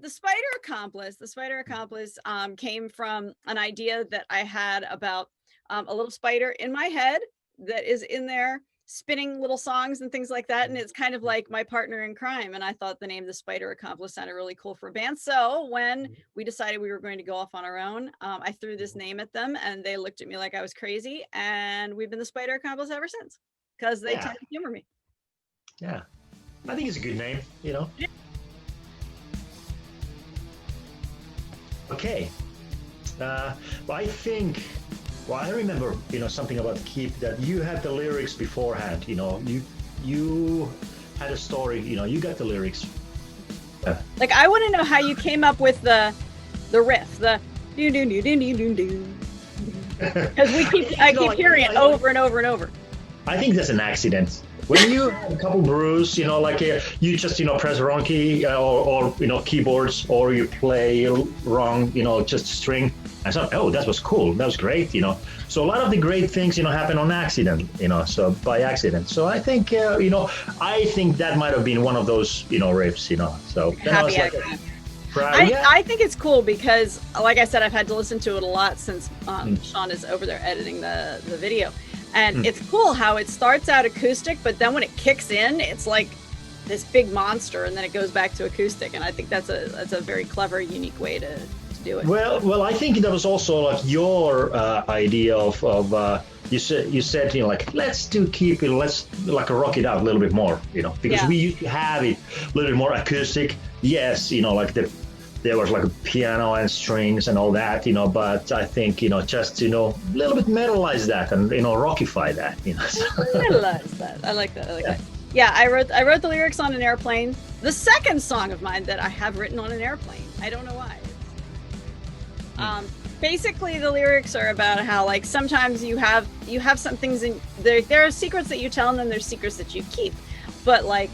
The Spider Accomplice came from an idea that I had about a little spider in my head that is in there spinning little songs and things like that. And it's kind of like my partner in crime. And I thought the name The Spider Accomplice sounded really cool for a band. So when we decided we were going to go off on our own, I threw this name at them and they looked at me like I was crazy. And we've been The Spider Accomplice ever since because they tend to humor me. Yeah. I think it's a good name, you know? Yeah. Okay. I remember, something about Keep, that you had the lyrics beforehand, you had a story, you got the lyrics. Like, I want to know how you came up with the riff, the do do do do do do do. Because I keep hearing it over and over and over. I think that's an accident. When you have a couple brews, you just, press wrong key or keyboards, or you play wrong, just string. I thought, oh, that was cool. That was great, So a lot of the great things, happen on accident, so by accident. So I think, I think that might have been one of those, riffs, so. Happy accident. I think it's cool because, like I said, I've had to listen to it a lot since Sean is over there editing the video. And it's cool how it starts out acoustic, but then when it kicks in, it's like this big monster, and then it goes back to acoustic. And I think that's a very clever, unique way to do it. Well, I think that was also like your idea of you said like, let's keep it, let's like rock it out a little bit more, because we used to have it a little bit more acoustic. Yes, like there was like a piano and strings and all that, but I think, just, a little bit metalize that and, rockify that, Metalize that. I like that. Yeah, I wrote the lyrics on an airplane. The second song of mine that I have written on an airplane. I don't know why. Basically the lyrics are about how, like, sometimes you have some things in there are secrets that you tell, and then there's secrets that you keep. But like,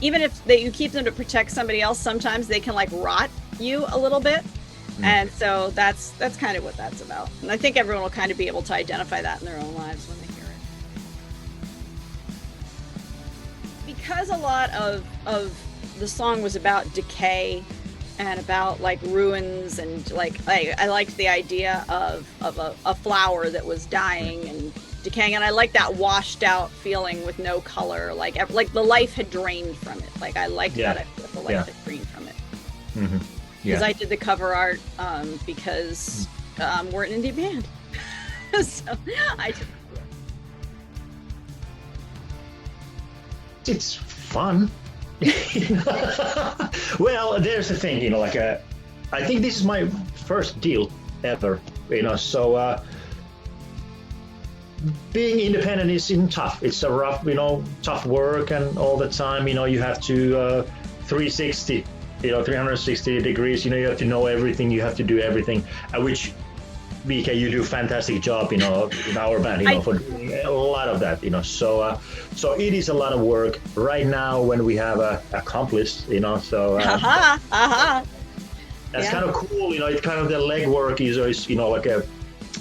even if you keep them to protect somebody else, sometimes they can like rot you a little bit. And so that's kind of what that's about. And I think everyone will kind of be able to identify that in their own lives when they hear it. Because a lot of the song was about decay and about like ruins, and like I liked the idea of a flower that was dying and decaying, and I like that washed out feeling with no color, like the life had drained from it. Like I liked that idea, the life had drained from it. Because I did the cover art because we're an indie band. So I did. It's fun. Well, there's the thing, I think this is my first deal ever, so being independent is tough. It's a rough, tough work, and all the time, you have to 360 degrees, you have to know everything, you have to do everything, which BK, you do a fantastic job, in our band, for doing a lot of that, so it is a lot of work right now when we have accomplished, so that's kind of cool, it's kind of the legwork is always,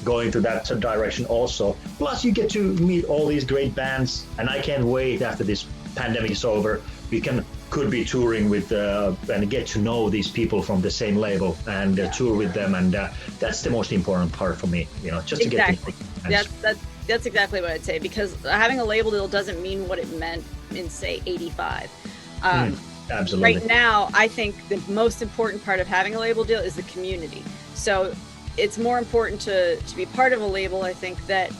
going to that direction also. Plus you get to meet all these great bands, and I can't wait after this pandemic is over. We could be touring with and get to know these people from the same label and tour with them, and that's the most important part for me, just to get to that's exactly what I'd say, because having a label deal doesn't mean what it meant in, say, 85. Absolutely. Right now, I think the most important part of having a label deal is the community. So it's more important to be part of a label, I think, that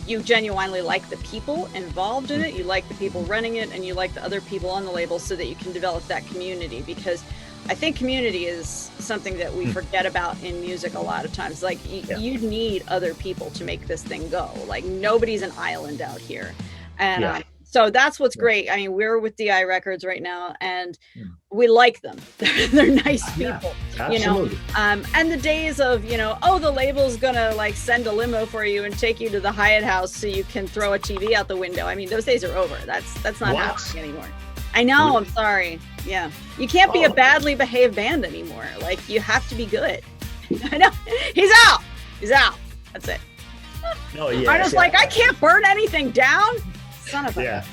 you genuinely like the people involved in it, you like the people running it, and you like the other people on the label, so that you can develop that community. Because I think community is something that we forget about in music a lot of times. Like you need other people to make this thing go. Like nobody's an island out here. And so that's what's great. I mean, we're with DI Records right now, and we like them. They're nice people, and the days of, the label's gonna like send a limo for you and take you to the Hyatt House so you can throw a TV out the window. I mean, those days are over. That's not happening anymore. I know. I'm sorry. Yeah. You can't be a badly behaved band anymore. Like, you have to be good. I know. He's out. That's it. No, yeah. I was like, I can't burn anything down. Son of a.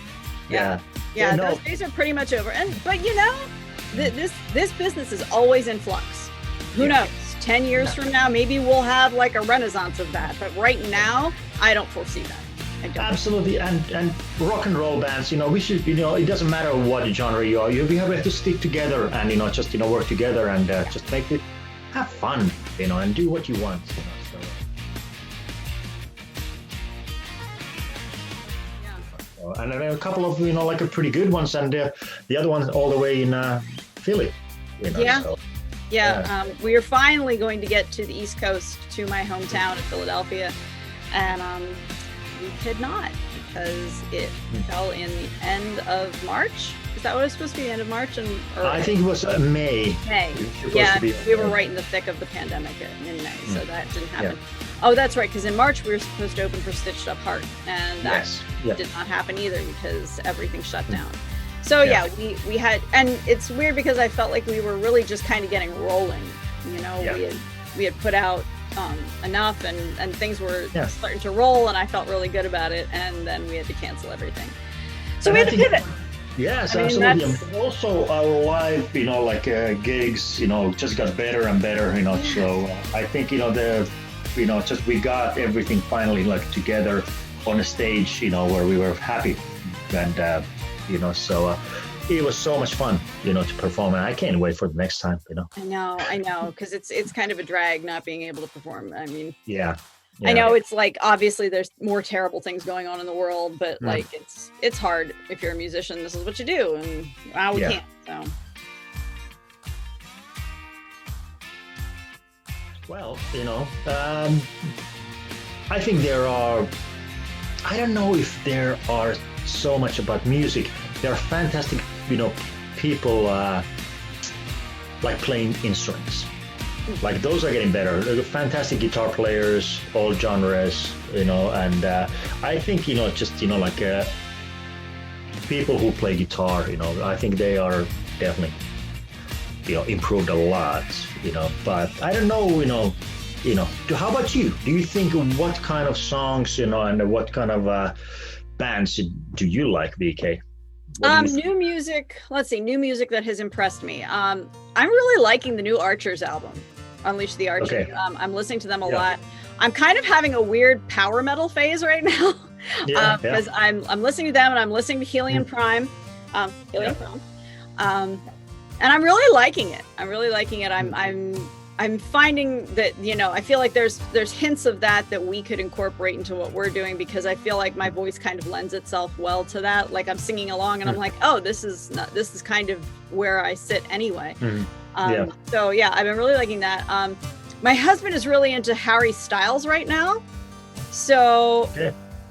Yeah. Those days are pretty much over. But this business is always in flux. Who knows? 10 years from now, maybe we'll have like a renaissance of that. But right now, I don't foresee that. I don't. Absolutely, and rock and roll bands, we should, it doesn't matter what genre you are, we have to stick together and just work together and just have fun, and do what you want. So. Yeah. And then a couple of like a pretty good ones, and the other ones all the way in Philly. Yeah. So. Yeah, we are finally going to get to the East Coast, to my hometown of Philadelphia, and we could not because it fell in the end of March. Is that what it was supposed to be, the end of March? I think it was May. May. Yeah, we were right in the thick of the pandemic in May, so that didn't happen. Yeah. Oh, that's right, because in March we were supposed to open for Stitched Up Heart, and that did not happen either because everything shut down. So yeah, we had, and it's weird because I felt like we were really just kind of getting rolling. We had put out enough, and things were starting to roll, and I felt really good about it. And then we had to cancel everything, so we had to pivot. Yes, absolutely. And also our live, gigs, just got better and better. So I think just we got everything finally together on a stage, where we were happy and. So it was so much fun, to perform, and I can't wait for the next time, I know, because it's kind of a drag not being able to perform. I mean, yeah. I know it's like, obviously there's more terrible things going on in the world, but it's hard if you're a musician. This is what you do, and now we can't. So. Well, I think I don't know if there are so much about music. There are fantastic, people like playing instruments. Like those are getting better. They're fantastic guitar players, all genres, and I think just people who play guitar, I think they are definitely improved a lot, But I don't know, how about you? Do you think what kind of songs, and what kind of bands do you like, VK? New music. Let's see, new music that has impressed me. I'm really liking the new Archers album, Unleash the Archers. Okay. I'm listening to them a lot. I'm kind of having a weird power metal phase right now, because I'm listening to them and I'm listening to Helium Prime, and I'm really liking it. I'm finding that, I feel like there's hints of that we could incorporate into what we're doing, because I feel like my voice kind of lends itself well to that. Like I'm singing along and I'm like, oh, this is kind of where I sit anyway. So yeah, I've been really liking that. My husband is really into Harry Styles right now. So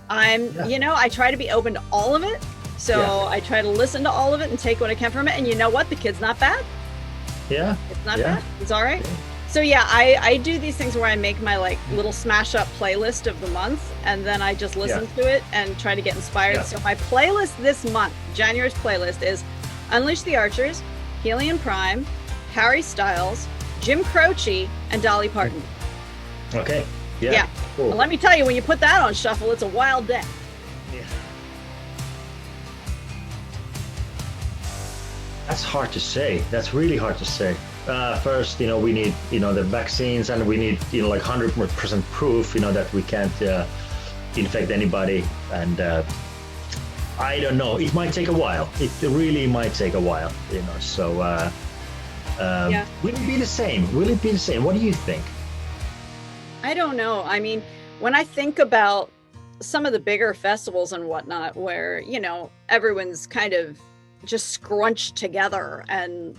I try to be open to all of it. So I try to listen to all of it and take what I can from it. And you know what? The kid's not bad. Yeah. It's not bad. It's all right. So yeah, I do these things where I make my little smash up playlist of the month, and then I just listen to it and try to get inspired. So my playlist this month, January's playlist, is Unleash the Archers, Helium Prime, Harry Styles, Jim Croce, and Dolly Parton. Okay. Yeah. Cool. Well, let me tell you, when you put that on shuffle, it's a wild day. Yeah. That's hard to say. That's really hard to say. First, we need, the vaccines, and we need, 100% proof, that we can't infect anybody. And I don't know. It might take a while. It really might take a while, So will it be the same? Will it be the same? What do you think? I don't know. I mean, when I think about some of the bigger festivals and whatnot, where, everyone's kind of just scrunched together and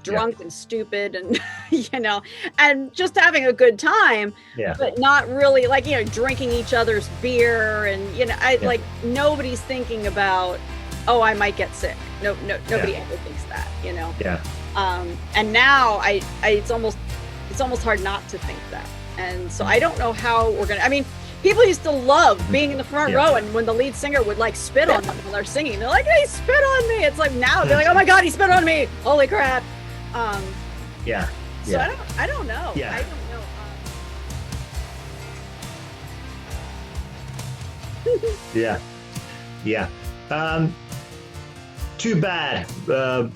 drunk and stupid and and just having a good time, but not really drinking each other's beer, and nobody's thinking about, oh, I might get sick. Nobody ever thinks that, and now it's almost hard not to think that. And so I don't know how we're gonna, people used to love being in the front row, and when the lead singer would spit on them while they're singing, they're like, "Hey, spit on me!" It's like now they're like, "Oh my God, he spit on me! Holy crap!" So I don't know. Yeah. I don't know. Yeah. Too bad.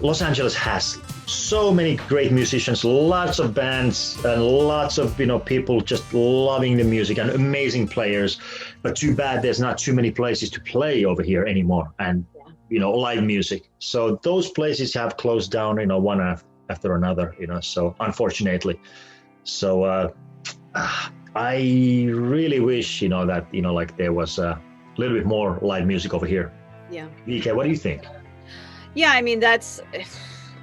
Los Angeles has so many great musicians, lots of bands, and lots of people just loving the music and amazing players. But too bad there's not too many places to play over here anymore, and live music. So those places have closed down, one after another. So unfortunately, so I really wish that like there was a little bit more live music over here. Yeah. VK, what do you think? Yeah, I mean,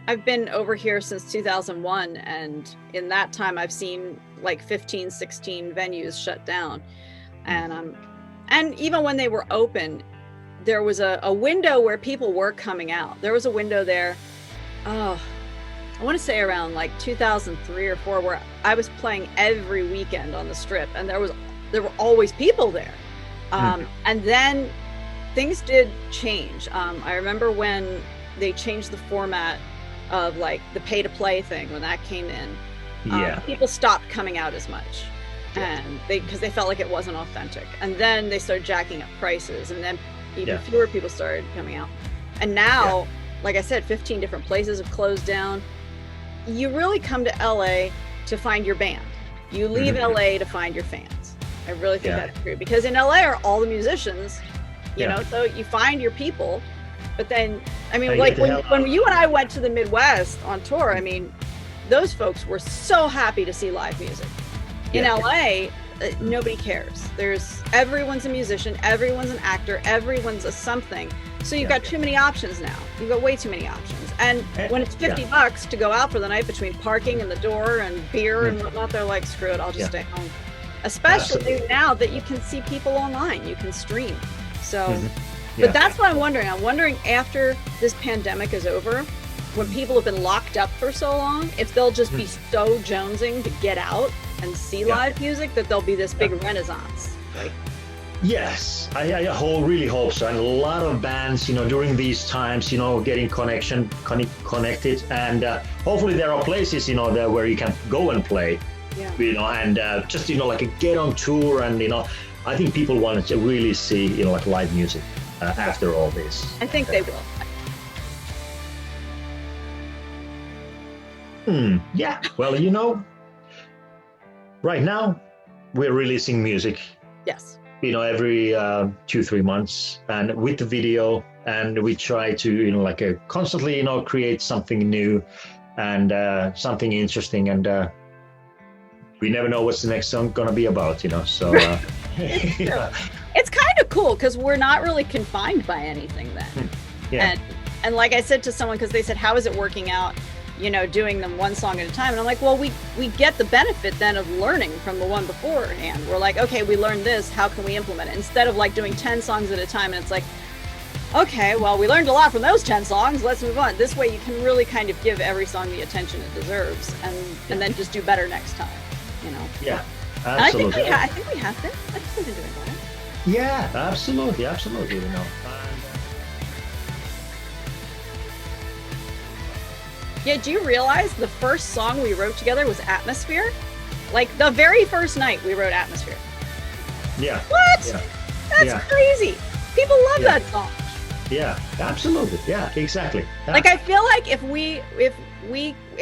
I've been over here since 2001, and in that time I've seen like 15, 16 venues shut down. And even when they were open, there was a window where people were coming out. There was a window there, I want to say around like 2003 or 4, where I was playing every weekend on the Strip, and there were always people there. And then things did change. I remember when they changed the format of like the pay to play thing, when that came in, people stopped coming out as much, and because they felt like it wasn't authentic. And then they started jacking up prices, and then even fewer people started coming out. And now, like I said, 15 different places have closed down. You really come to LA to find your band. You leave LA to find your fans. I really think that's true, because in LA are all the musicians, you know, so you find your people. But then, I mean, like when you and I went to the Midwest on tour, I mean, those folks were so happy to see live music. In LA, nobody cares. Everyone's a musician, everyone's an actor, everyone's a something. So you've got too many options now. You've got way too many options. And when it's $50 to go out for the night between parking and the door and beer and whatnot, they're like, screw it, I'll just stay home. Especially now that you can see people online, you can stream. So, but that's what I'm wondering. I'm wondering after this pandemic is over, when people have been locked up for so long, if they'll just be so jonesing to get out and see live music that there'll be this big renaissance. Like, yes, I really hope so. And a lot of bands, during these times, getting connected, and hopefully there are places, there where you can go and play, and just, like get on tour, and I think people want to really see, like live music after all this. I think they will. Yeah, well, right now we're releasing music. Yes. Every 2-3 months, and with the video, and we try to constantly create something new and something interesting, and we never know what's the next song gonna be about, so it's kind of cool because we're not really confined by anything then. And like I said to someone, because they said, how is it working out, doing them one song at a time? And I'm like, well, we get the benefit then of learning from the one beforehand. We're like, okay, we learned this, how can we implement it? Instead of like doing 10 songs at a time, and it's like, okay, well, we learned a lot from those 10 songs, let's move on. This way you can really kind of give every song the attention it deserves, and then just do better next time, Yeah, absolutely. And I think we have been. I think we've been doing that. Yeah, absolutely. Yeah, do you realize the first song we wrote together was Atmosphere? Like the very first night we wrote Atmosphere. Yeah. What? Yeah. That's crazy. People love that song. Yeah, absolutely. Yeah, exactly. Like I feel like if we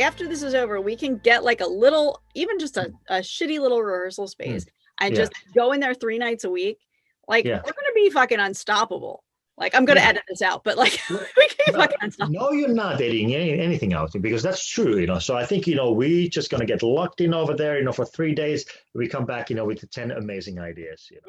after this is over, we can get like a little, even just a shitty little rehearsal space and just go in there 3 nights a week. Like we're gonna be fucking unstoppable. Like I'm gonna edit this out, but like we can be fucking unstoppable. No, you're not editing anything out, because that's true, So I think we just gonna get locked in over there, for 3 days. We come back, with the 10 amazing ideas, Yeah.